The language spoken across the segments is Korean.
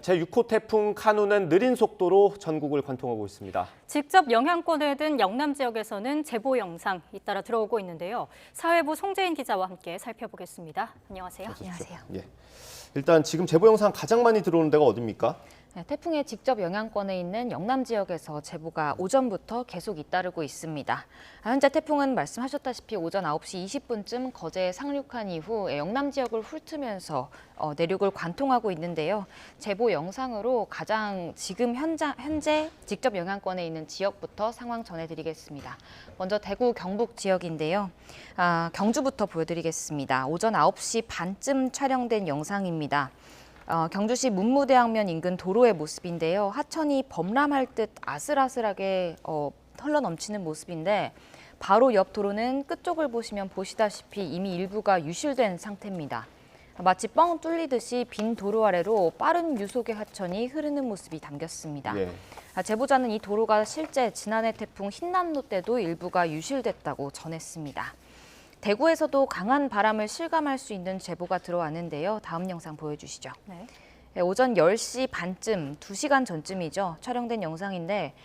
제6호 태풍 카눈은 느린 속도로 전국을 관통하고 있습니다. 직접 영향권을 든 영남 지역에서는 제보 영상 잇따라 들어오고 있는데요. 사회부 송재인 기자와 함께 살펴보겠습니다. 안녕하세요. 안녕하세요. 예. 일단 지금 제보 영상 가장 많이 들어오는 데가 어디입니까? 태풍의 직접 영향권에 있는 영남 지역에서 제보가 오전부터 계속 잇따르고 있습니다. 현재 태풍은 말씀하셨다시피 오전 9시 20분쯤 거제에 상륙한 이후 영남 지역을 훑으면서 내륙을 관통하고 있는데요. 제보 영상으로 가장 지금 현재 직접 영향권에 있는 지역부터 상황 전해드리겠습니다. 먼저 대구 경북 지역인데요. 경주부터 보여드리겠습니다. 오전 9시 반쯤 촬영된 영상입니다. 경주시 문무대학면 인근 도로의 모습인데요. 하천이 범람할 듯 아슬아슬하게 흘러넘치는 모습인데 바로 옆 도로는 끝쪽을 보시면 보시다시피 이미 일부가 유실된 상태입니다. 마치 뻥 뚫리듯이 빈 도로 아래로 빠른 유속의 하천이 흐르는 모습이 담겼습니다. 예. 제보자는 이 도로가 실제 지난해 태풍 흰남노 때도 일부가 유실됐다고 전했습니다. 대구에서도 강한 바람을 실감할 수 있는 제보가 들어왔는데요. 다음 영상 보여주시죠. 네. 오전 10시 반쯤, 2시간 전쯤이죠. 촬영된 영상인데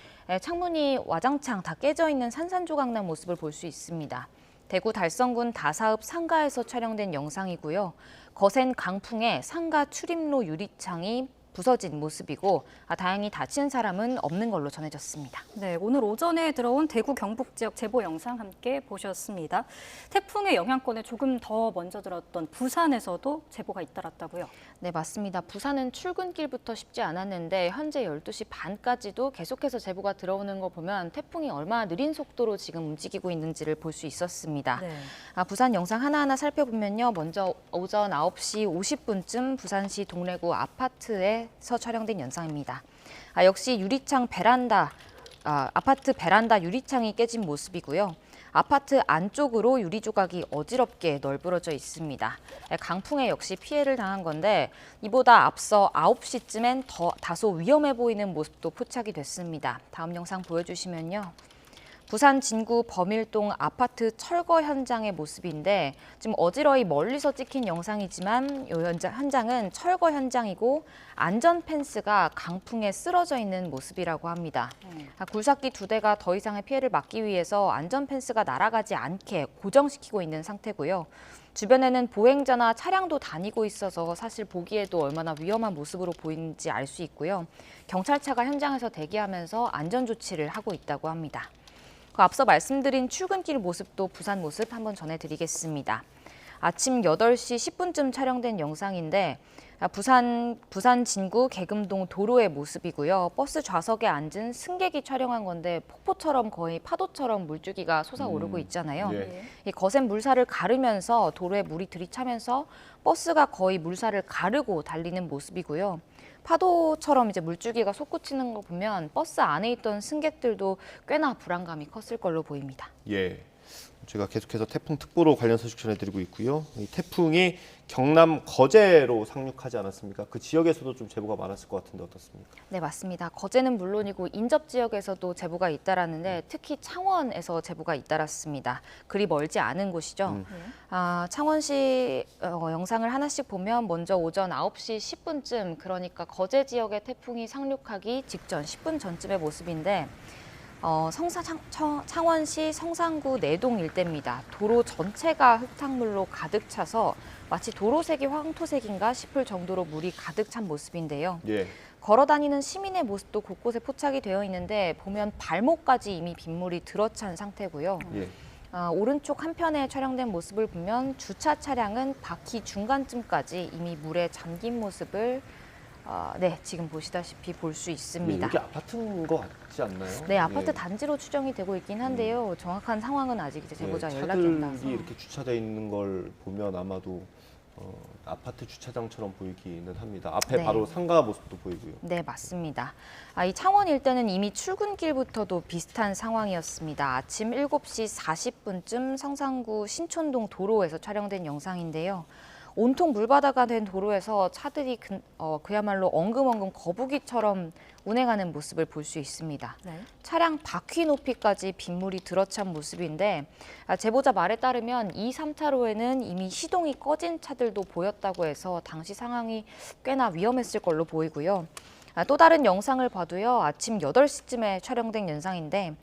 창문이 와장창 다 깨져 있는 산산조각난 모습을 볼 수 있습니다. 대구 달성군 다사읍 상가에서 촬영된 영상이고요. 거센 강풍에 상가 출입로 유리창이 부서진 모습이고 다행히 다친 사람은 없는 걸로 전해졌습니다. 네, 오늘 오전에 들어온 대구 경북 지역 제보 영상 함께 보셨습니다. 태풍의 영향권에 조금 더 먼저 들었던 부산에서도 제보가 잇따랐다고요? 네, 맞습니다. 부산은 출근길부터 쉽지 않았는데 현재 12시 반까지도 계속해서 제보가 들어오는 거 보면 태풍이 얼마나 느린 속도로 지금 움직이고 있는지를 볼 수 있었습니다. 네. 부산 영상 하나하나 살펴보면요. 먼저 오전 9시 50분쯤 부산시 동래구 아파트에서 촬영된 영상입니다. 역시 유리창 아파트 베란다 유리창이 깨진 모습이고요. 아파트 안쪽으로 유리 조각이 어지럽게 널브러져 있습니다. 강풍에 역시 피해를 당한 건데 이보다 앞서 9시쯤엔 다소 위험해 보이는 모습도 포착이 됐습니다. 다음 영상 보여주시면요. 부산 진구 범일동 아파트 철거 현장의 모습인데 지금 어지러이 멀리서 찍힌 영상이지만 이 현장은 철거 현장이고 안전 펜스가 강풍에 쓰러져 있는 모습이라고 합니다. 굴삭기 2대가 더 이상의 피해를 막기 위해서 안전 펜스가 날아가지 않게 고정시키고 있는 상태고요. 주변에는 보행자나 차량도 다니고 있어서 사실 보기에도 얼마나 위험한 모습으로 보이는지 알 수 있고요. 경찰차가 현장에서 대기하면서 안전 조치를 하고 있다고 합니다. 앞서 말씀드린 출근길 모습도 부산 모습 한번 전해드리겠습니다. 아침 8시 10분쯤 촬영된 영상인데 부산 진구 개금동 도로의 모습이고요. 버스 좌석에 앉은 승객이 촬영한 건데 폭포처럼 거의 파도처럼 물줄기가 솟아오르고 있잖아요. 예. 이 거센 물살을 가르면서 도로에 물이 들이차면서 버스가 거의 물살을 가르고 달리는 모습이고요. 파도처럼 이제 물줄기가 솟구치는 거 보면 버스 안에 있던 승객들도 꽤나 불안감이 컸을 걸로 보입니다. 예. 제가 계속해서 태풍특보로 관련 소식 전해드리고 있고요. 이 태풍이 경남 거제로 상륙하지 않았습니까? 그 지역에서도 좀 제보가 많았을 것 같은데 어떻습니까? 네, 맞습니다. 거제는 물론이고 인접 지역에서도 제보가 잇따랐는데 특히 창원에서 제보가 잇따랐습니다. 그리 멀지 않은 곳이죠. 창원시 영상을 하나씩 보면 먼저 오전 9시 10분쯤 그러니까 거제 지역에 태풍이 상륙하기 직전 10분 전쯤의 모습인데 창원시 성산구 내동 일대입니다. 도로 전체가 흙탕물로 가득 차서 마치 도로색이 황토색인가 싶을 정도로 물이 가득 찬 모습인데요. 예. 걸어 다니는 시민의 모습도 곳곳에 포착이 되어 있는데 보면 발목까지 이미 빗물이 들어찬 상태고요. 예. 오른쪽 한편에 촬영된 모습을 보면 주차 차량은 바퀴 중간쯤까지 이미 물에 잠긴 모습을 네, 지금 보시다시피 볼 수 있습니다. 여기 아파트인 것 같지 않나요? 네, 아파트 단지로 추정이 되고 있긴 한데요. 정확한 상황은 아직 이제 제보자 연락이 안 닿아서. 차들이 이렇게 주차되어 있는 걸 보면 아마도 아파트 주차장처럼 보이기는 합니다. 앞에 네. 바로 상가 모습도 보이고요. 네, 맞습니다. 이 창원 일대는 이미 출근길부터도 비슷한 상황이었습니다. 아침 7시 40분쯤 성산구 신촌동 도로에서 촬영된 영상인데요. 온통 물바다가 된 도로에서 차들이 그야말로 엉금엉금 거북이처럼 운행하는 모습을 볼 수 있습니다. 네. 차량 바퀴 높이까지 빗물이 들어찬 모습인데 제보자 말에 따르면 2, 3차로에는 이미 시동이 꺼진 차들도 보였다고 해서 당시 상황이 꽤나 위험했을 걸로 보이고요. 또 다른 영상을 봐도요. 아침 8시쯤에 촬영된 영상인데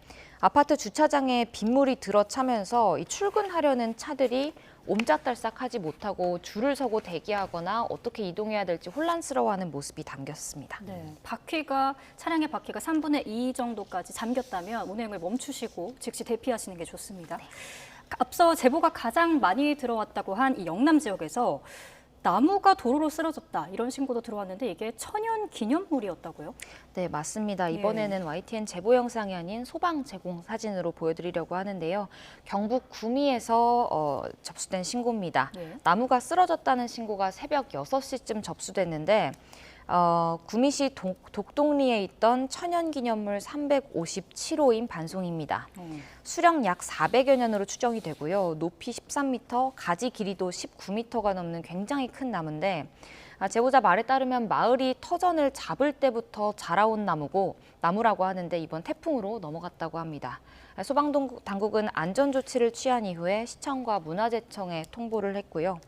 아파트 주차장에 빗물이 들어차면서 이 출근하려는 차들이 옴짝달싹하지 못하고 줄을 서고 대기하거나 어떻게 이동해야 될지 혼란스러워하는 모습이 담겼습니다. 네, 차량의 바퀴가 3분의 2 정도까지 잠겼다면 운행을 멈추시고 즉시 대피하시는 게 좋습니다. 네. 앞서 제보가 가장 많이 들어왔다고 한 이 영남 지역에서 나무가 도로로 쓰러졌다 이런 신고도 들어왔는데 이게 천연 기념물이었다고요? 네, 맞습니다. 이번에는 YTN 제보 영상이 아닌 소방 제공 사진으로 보여드리려고 하는데요. 경북 구미에서 접수된 신고입니다. 네. 나무가 쓰러졌다는 신고가 새벽 6시쯤 접수됐는데 구미시 독동리에 있던 천연기념물 357호인 반송입니다. 수령 약 400여 년으로 추정이 되고요. 높이 13m, 가지 길이도 19m가 넘는 굉장히 큰 나무인데 제보자 말에 따르면 마을이 터전을 잡을 때부터 자라온 나무라고 하는데 이번 태풍으로 넘어갔다고 합니다. 소방당국은 안전조치를 취한 이후에 시청과 문화재청에 통보를 했고요.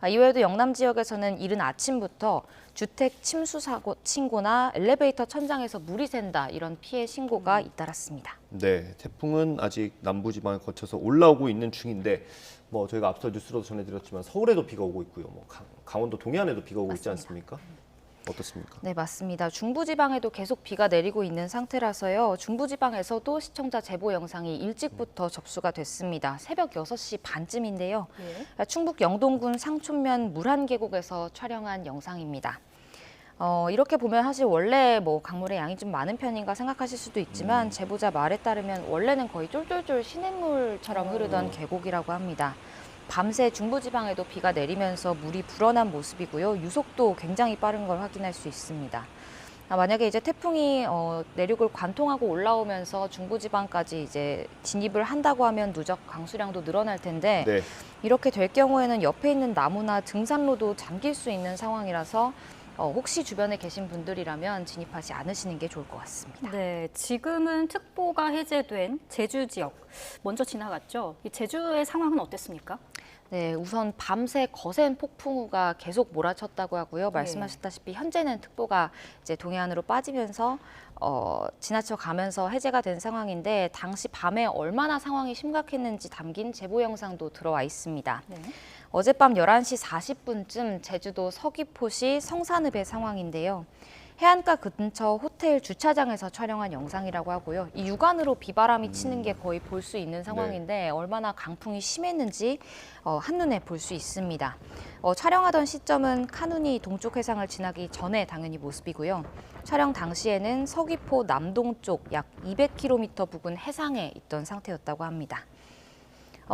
이외에도 영남 지역에서는 이른 아침부터 주택 침수 사고 신고나 엘리베이터 천장에서 물이 샌다 이런 피해 신고가 잇따랐습니다. 네, 태풍은 아직 남부지방을 거쳐서 올라오고 있는 중인데 저희가 앞서 뉴스로도 전해드렸지만 서울에도 비가 오고 있고요. 강원도 동해안에도 비가 오고 있지 않습니까? 어떻습니까? 네, 맞습니다. 중부지방에도 계속 비가 내리고 있는 상태라서요. 중부지방에서도 시청자 제보 영상이 일찍부터 접수가 됐습니다. 새벽 6시 반쯤인데요. 충북 영동군 상촌면 물한계곡에서 촬영한 영상입니다. 이렇게 보면 사실 원래 강물의 양이 좀 많은 편인가 생각하실 수도 있지만 제보자 말에 따르면 원래는 거의 쫄쫄쫄 시냇물처럼 흐르던 계곡이라고 합니다. 밤새 중부지방에도 비가 내리면서 물이 불어난 모습이고요. 유속도 굉장히 빠른 걸 확인할 수 있습니다. 만약에 이제 태풍이 내륙을 관통하고 올라오면서 중부지방까지 이제 진입을 한다고 하면 누적 강수량도 늘어날 텐데 네. 이렇게 될 경우에는 옆에 있는 나무나 등산로도 잠길 수 있는 상황이라서 혹시 주변에 계신 분들이라면 진입하지 않으시는 게 좋을 것 같습니다. 네, 지금은 특보가 해제된 제주 지역 먼저 지나갔죠. 이 제주의 상황은 어땠습니까? 네, 우선 밤새 거센 폭풍우가 계속 몰아쳤다고 하고요. 말씀하셨다시피 현재는 특보가 이제 동해안으로 빠지면서 지나쳐 가면서 해제가 된 상황인데 당시 밤에 얼마나 상황이 심각했는지 담긴 제보 영상도 들어와 있습니다. 네. 어젯밤 11시 40분쯤 제주도 서귀포시 성산읍의 상황인데요. 해안가 근처 호텔 주차장에서 촬영한 영상이라고 하고요. 이 육안으로 비바람이 치는 게 거의 볼 수 있는 상황인데 얼마나 강풍이 심했는지 한눈에 볼 수 있습니다. 촬영하던 시점은 카눈이 동쪽 해상을 지나기 전에 당연히 모습이고요. 촬영 당시에는 서귀포 남동쪽 약 200km 부근 해상에 있던 상태였다고 합니다.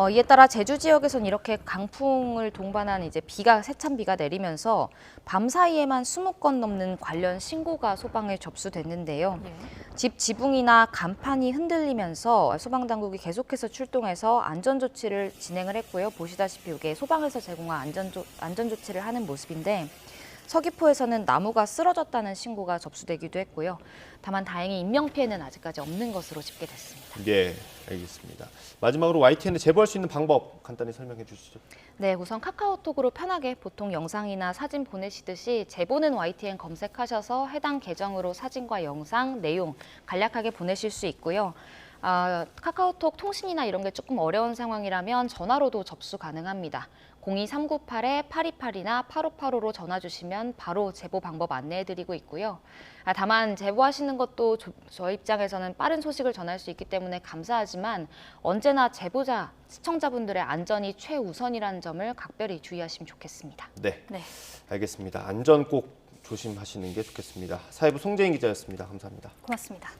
이에 따라 제주 지역에선 이렇게 강풍을 동반한 이제 세찬 비가 내리면서 밤 사이에만 20건 넘는 관련 신고가 소방에 접수됐는데요. 집 지붕이나 간판이 흔들리면서 소방당국이 계속해서 출동해서 안전조치를 진행을 했고요. 보시다시피 이게 소방에서 제공한 안전조치를 하는 모습인데 서귀포에서는 나무가 쓰러졌다는 신고가 접수되기도 했고요. 다만 다행히 인명피해는 아직까지 없는 것으로 집계됐습니다. 네, 알겠습니다. 마지막으로 YTN에 제보할 수 있는 방법 간단히 설명해 주시죠. 네, 우선 카카오톡으로 편하게 보통 영상이나 사진 보내시듯이 제보는 YTN 검색하셔서 해당 계정으로 사진과 영상, 내용 간략하게 보내실 수 있고요. 카카오톡 통신이나 이런 게 조금 어려운 상황이라면 전화로도 접수 가능합니다. 02398-8282나 8585로 전화 주시면 바로 제보 방법 안내해드리고 있고요. 다만 제보하시는 것도 저희 입장에서는 빠른 소식을 전할 수 있기 때문에 감사하지만 언제나 제보자, 시청자분들의 안전이 최우선이라는 점을 각별히 주의하시면 좋겠습니다. 네, 네. 알겠습니다. 안전 꼭 조심하시는 게 좋겠습니다. 사회부 송재인 기자였습니다. 감사합니다. 고맙습니다.